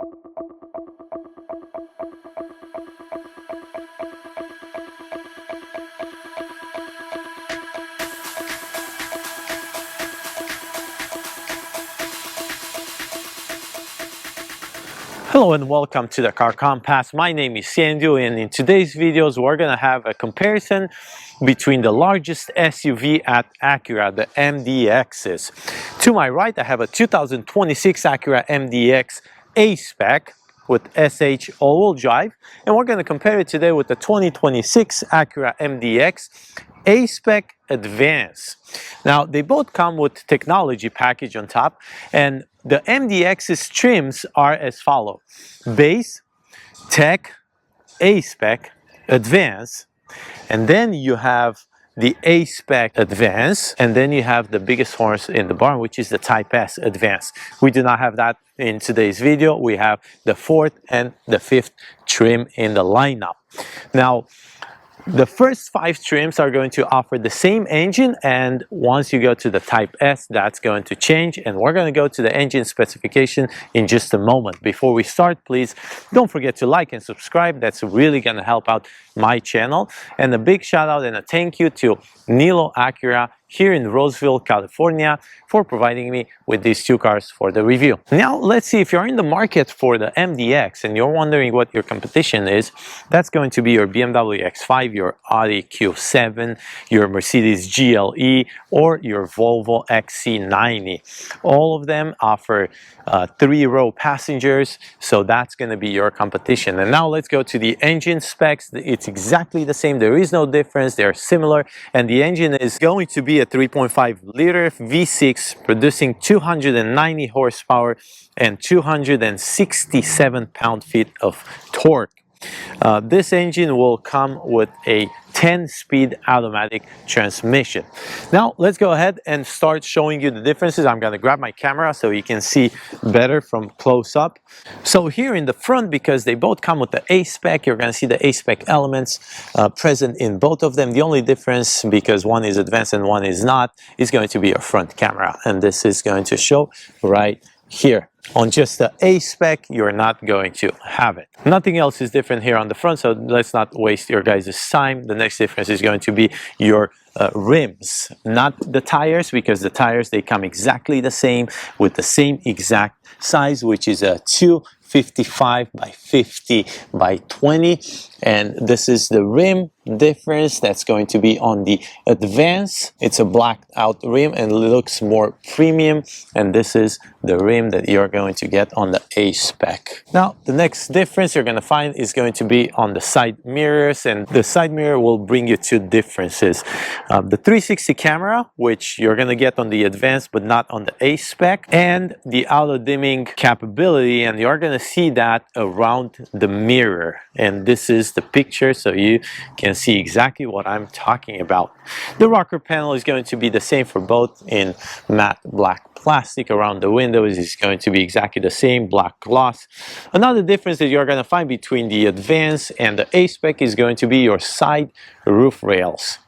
Hello and welcome to the Car Compass. My name is Sandu, and in today's videos we're going to have a comparison between the largest SUV at Acura, the MDXs. To my right I have a 2026 Acura MDX A-Spec with SH all-wheel drive, and we're going to compare it today with the 2026 Acura MDX A-Spec Advance. Now they both come with technology package on top, and the MDX's trims are as follow: base, tech, A-Spec, Advance, and then you have the A-Spec Advance, and then you have the biggest horse in the barn, which is the Type S Advance. We do not have that in today's video. We have the fourth and the fifth trim in the lineup. Now, the first 5 trims are going to offer the same engine, and once you go to the Type S, that's going to change, and we're going to go to the engine specification in just a moment. Before we start, please don't forget to like and subscribe. That's really going to help out my channel. And a big shout out and a thank you to Nilo Acura here in Roseville, California, for providing me with these 2 cars for the review. Now let's see, if you're in the market for the MDX and you're wondering what your competition is, that's going to be your BMW X5, your Audi Q7, your Mercedes GLE, or your Volvo XC90. All of them offer 3-row passengers, so that's going to be your competition. And now let's go to the engine specs. It's exactly the same. There is no difference. They're similar, and the engine is going to be a 3.5 liter V6 producing 290 horsepower and 267 pound-feet of torque. This engine will come with a 10-speed automatic transmission. Now let's go ahead and start showing you the differences. I'm going to grab my camera so you can see better from close up. So here in the front, because they both come with the A-Spec, you're going to see the A-Spec elements present in both of them. The only difference, because one is advanced and one is not, is going to be your front camera, and this is going to show right here. On just the A-Spec, you're not going to have it. Nothing else is different here on the front, so let's not waste your guys' time. The next difference is going to be your rims, not the tires, because the tires, they come exactly the same with the same exact size, which is a 255 by 50 by 20, and this is the rim difference that's going to be on the Advance. It's a blacked out rim and looks more premium, and this is the rim that you're going to get on the A-Spec. Now the next difference you're going to find is going to be on the side mirrors, and the side mirror will bring you 2 differences. The 360 camera, which you're going to get on the Advance but not on the A-Spec, and the auto dimming capability, and you're going to see that around the mirror, and this is the picture so you can see exactly what I'm talking about. The rocker panel is going to be the same for both in matte black plastic. Around the windows is going to be exactly the same, black gloss. Another difference that you're going to find between the Advance and the A-Spec is going to be your side roof rails.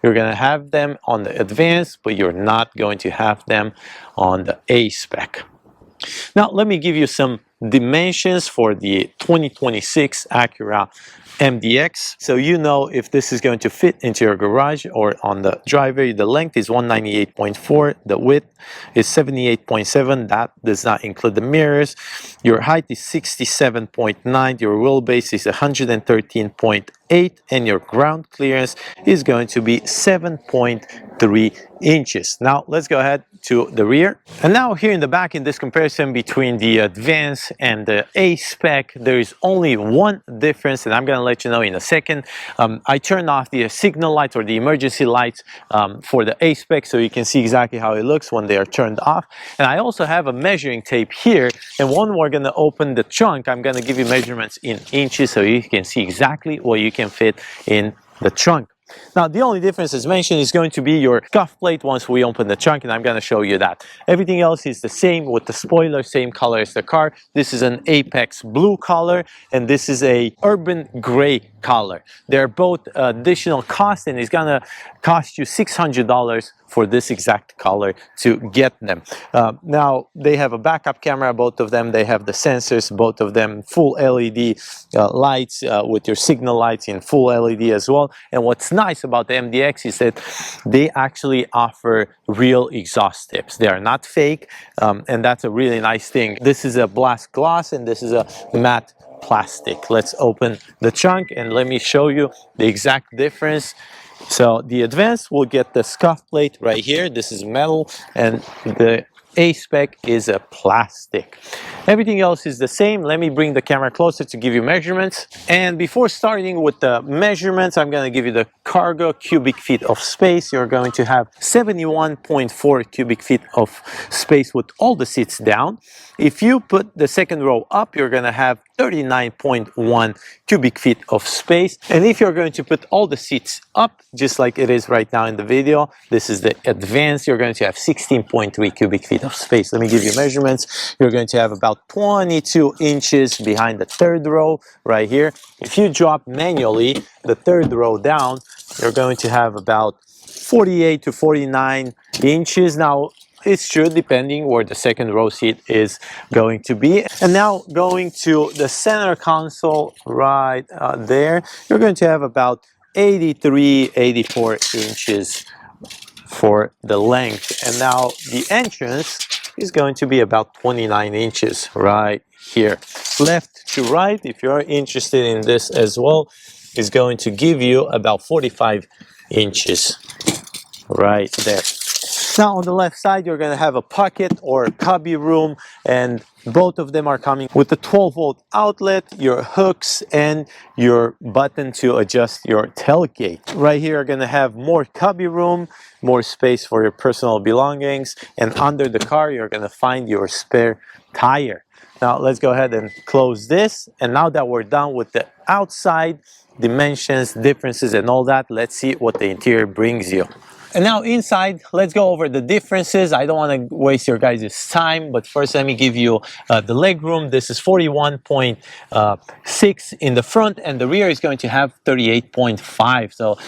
You're going to have them on the Advance, but you're not going to have them on the A-Spec. Now let me give you some dimensions for the 2026 Acura MDX, so you know if this is going to fit into your garage or on the driveway. The length is 198.4, the width is 78.7, that does not include the mirrors. Your height is 67.9, your wheelbase is 113.8, and your ground clearance is going to be 7.3 inches. Now let's go ahead to the rear. And now here in the back, in this comparison between the Advance and the A-Spec, there is only one difference, and I'm going to let you know in a second. I turned off the signal lights or the emergency lights for the A-Spec, so you can see exactly how it looks when they are turned off. And I also have a measuring tape here, and when we're going to open the trunk, I'm going to give you measurements in inches so you can see exactly what you can fit in the trunk. Now the only difference, as mentioned, is going to be your cuff plate once we open the trunk, and I'm going to show you that. Everything else is the same, with the spoiler same color as the car. This is an Apex blue color, and this is a urban gray color. They're both additional cost, and it's going to cost you $600 for this exact color to get them. Now they have a backup camera, both of them. They have the sensors, both of them full LED lights with your signal lights in full LED as well. And what's nice about the MDX is that they actually offer real exhaust tips. They are not fake, and that's a really nice thing. This is a black glass and this is a matte plastic. Let's open the trunk and let me show you the exact difference. So the Advanced will get the scuff plate right here. This is metal, and the A-Spec is a plastic. Everything else is the same. Let me bring the camera closer to give you measurements. And before starting with the measurements, I'm going to give you the cargo cubic feet of space. You're going to have 71.4 cubic feet of space with all the seats down. If you put the second row up, you're going to have 39.1 cubic feet of space. And if you're going to put all the seats up, just like it is right now in the video, this is the Advanced, you're going to have 16.3 cubic feet of space. Let me give you measurements. You're going to have about 22 inches behind the third row right here. If you drop manually the third row down, you're going to have about 48 to 49 inches. Now, it's true depending where the second row seat is going to be. And now going to the center console right there, you're going to have about 83, 84 inches for the length. And now the entrance is going to be about 29 inches right here. Left to right, if you're interested in this as well, is going to give you about 45 inches right there. Now on the left side, you're going to have a pocket or cubby room, and both of them are coming with a 12-volt outlet, your hooks, and your button to adjust your tailgate. Right here, you're going to have more cubby room, more space for your personal belongings, and under the car, you're going to find your spare tire. Now let's go ahead and close this. And now that we're done with the outside dimensions, differences, and all that, let's see what the interior brings you. And now inside, let's go over the differences. I don't want to waste your guys' time, but first let me give you the leg room. This is 41.6 in the front, and the rear is going to have 38.5. So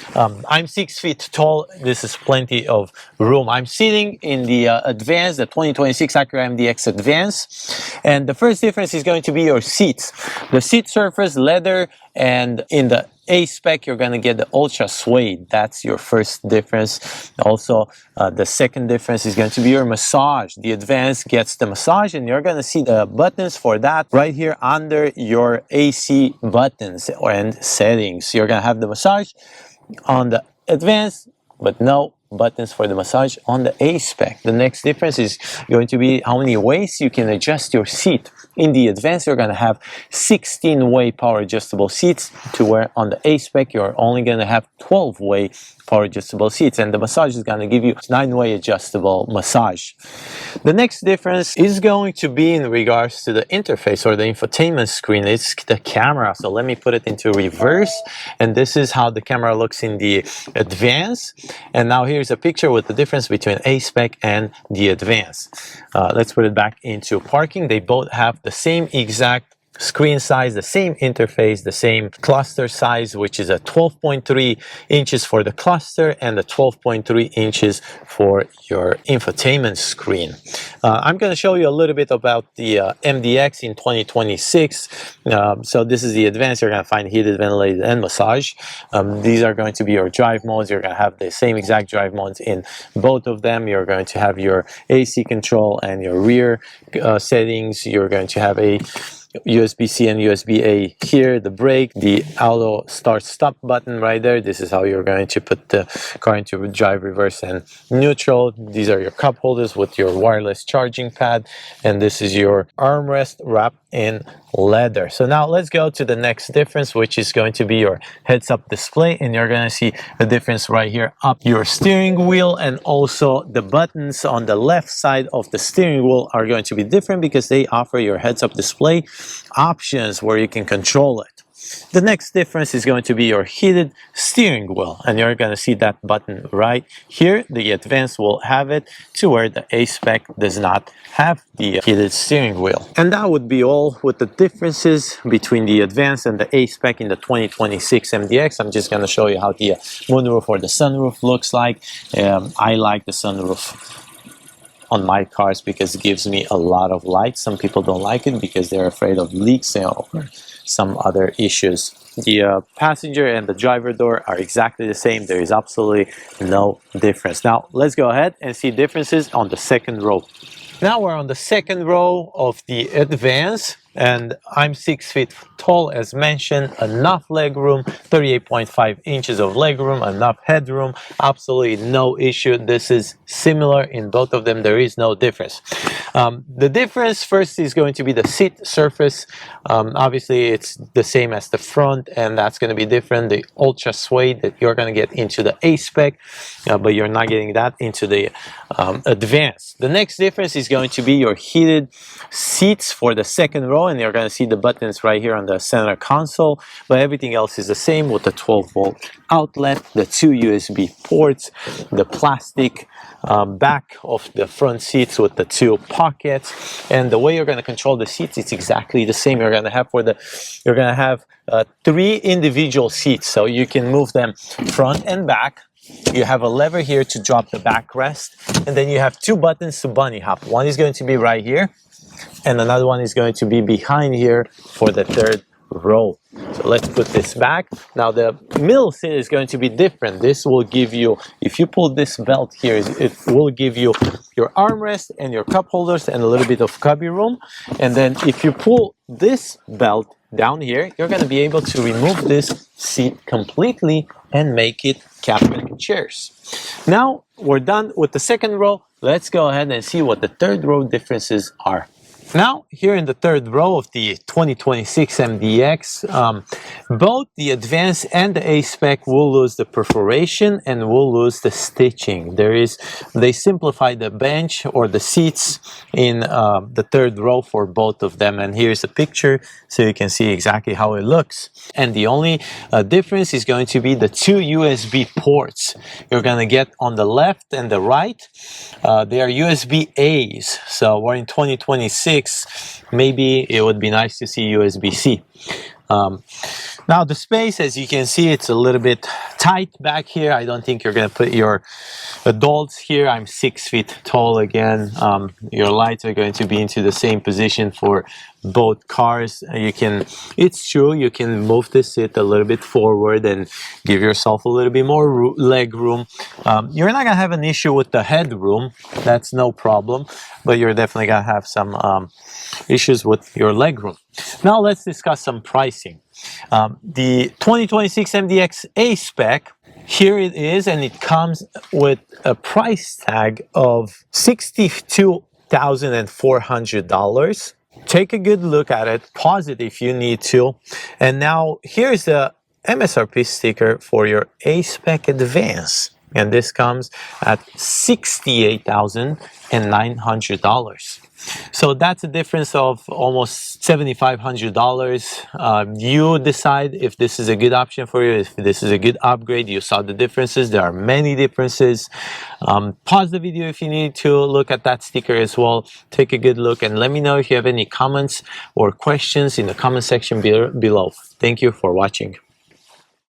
I'm 6 feet tall. This is plenty of room. I'm sitting in the Advanced, the 2026 Acura MDX Advance. And the first difference is going to be your seats. The seat surface, leather, and in the A-Spec, you're going to get the Ultra Suede. That's your first difference. Also, the second difference is going to be your massage. The Advanced gets the massage, and you're going to see the buttons for that right here under your AC buttons and settings. You're going to have the massage on the Advanced, but no buttons for the massage on the A-Spec. The next difference is going to be how many ways you can adjust your seat. In the Advanced, you're going to have 16-way power adjustable seats, to where on the A-Spec, you're only going to have 12-way power adjustable seats, and the massage is going to give you 9-way adjustable massage. The next difference is going to be in regards to the interface or the infotainment screen. It's the camera. So let me put it into reverse, and this is how the camera looks in the Advanced. And now here's a picture with the difference between A-Spec and the Advanced. Let's put it back into parking. They both have the same exact screen size, the same interface, the same cluster size, which is a 12.3 inches for the cluster and the 12.3 inches for your infotainment screen. I'm going to show you a little bit about the MDX in 2026. So this is the Advanced. You're going to find heated, ventilated, and massage. These are going to be your drive modes. You're going to have the same exact drive modes in both of them. You're going to have your AC control and your rear settings. You're going to have a USB-C and USB-A here, the brake, the auto start stop button right there. This is how you're going to put the car into drive, reverse, and neutral. These are your cup holders with your wireless charging pad, and this is your armrest wrapped in leather. So now let's go to the next difference, which is going to be your heads-up display, and you're going to see the difference right here up your steering wheel, and also the buttons on the left side of the steering wheel are going to be different because they offer your heads-up display options where you can control it. The next difference is going to be your heated steering wheel, and you're going to see that button right here. The Advance will have it to where the A-Spec does not have the heated steering wheel. And that would be all with the differences between the Advance and the A-Spec in the 2026 MDX. I'm just going to show you how the moonroof or the sunroof looks like. I like the sunroof on my cars because it gives me a lot of light. Some people don't like it because they're afraid of leaks or some other issues. The passenger and the driver door are exactly the same. There is absolutely no difference. Now let's go ahead and see differences on the second row. Now we're on the second row of the Advance, and I'm 6 feet tall as mentioned, enough leg room, 38.5 inches of leg room, enough headroom, absolutely no issue. This is similar in both of them. There is no difference. The difference first is going to be the seat surface. Obviously it's the same as the front, and that's going to be different. The ultra suede that you're going to get into the A-Spec, but you're not getting that into the Advance. The next difference is going to be your heated seats for the second row, and you're going to see the buttons right here on the center console, but everything else is the same with the 12-volt outlet, the 2 USB ports, the plastic back of the front seats with the 2 pockets, and the way you're going to control the seats, it's exactly the same. You're going to have 3 individual seats, so you can move them front and back. You have a lever here to drop the backrest, and then you have 2 buttons to bunny hop. One is going to be right here, and another one is going to be behind here for the third row. So let's put this back. Now the middle seat is going to be different. This will give you, if you pull this belt here, it will give you your armrest and your cup holders and a little bit of cubby room. And then if you pull this belt down here, you're going to be able to remove this seat completely and make it captain chairs. Now we're done with the second row. Let's go ahead and see what the third row differences are. Now, here in the third row of the 2026 MDX, both the Advance and the A-Spec will lose the perforation and will lose the stitching. They simplified the bench or the seats in the third row for both of them. And here's a picture so you can see exactly how it looks. And the only difference is going to be the 2 USB ports you're going to get on the left and the right. They are USB A's. So we're in 2026. Maybe it would be nice to see USB-C. Now the space, as you can see, it's a little bit tight back here. I don't think you're going to put your adults here. I'm 6 feet tall again. Your lights are going to be into the same position for both cars. It's true, you can move the seat a little bit forward and give yourself a little bit more leg room. You're not going to have an issue with the headroom. That's no problem, but you're definitely going to have some issues with your leg room. Now let's discuss some pricing. The 2026 MDX A-Spec, here it is, and it comes with a price tag of $62,400. Take a good look at it, pause it if you need to. And now here's the MSRP sticker for your A-Spec Advance, and this comes at $68,900. So that's a difference of almost $7,500. You decide if this is a good option for you, if this is a good upgrade. You saw the differences. There are many differences. Pause the video if you need to look at that sticker as well. Take a good look and let me know if you have any comments or questions in the comment section below. Thank you for watching.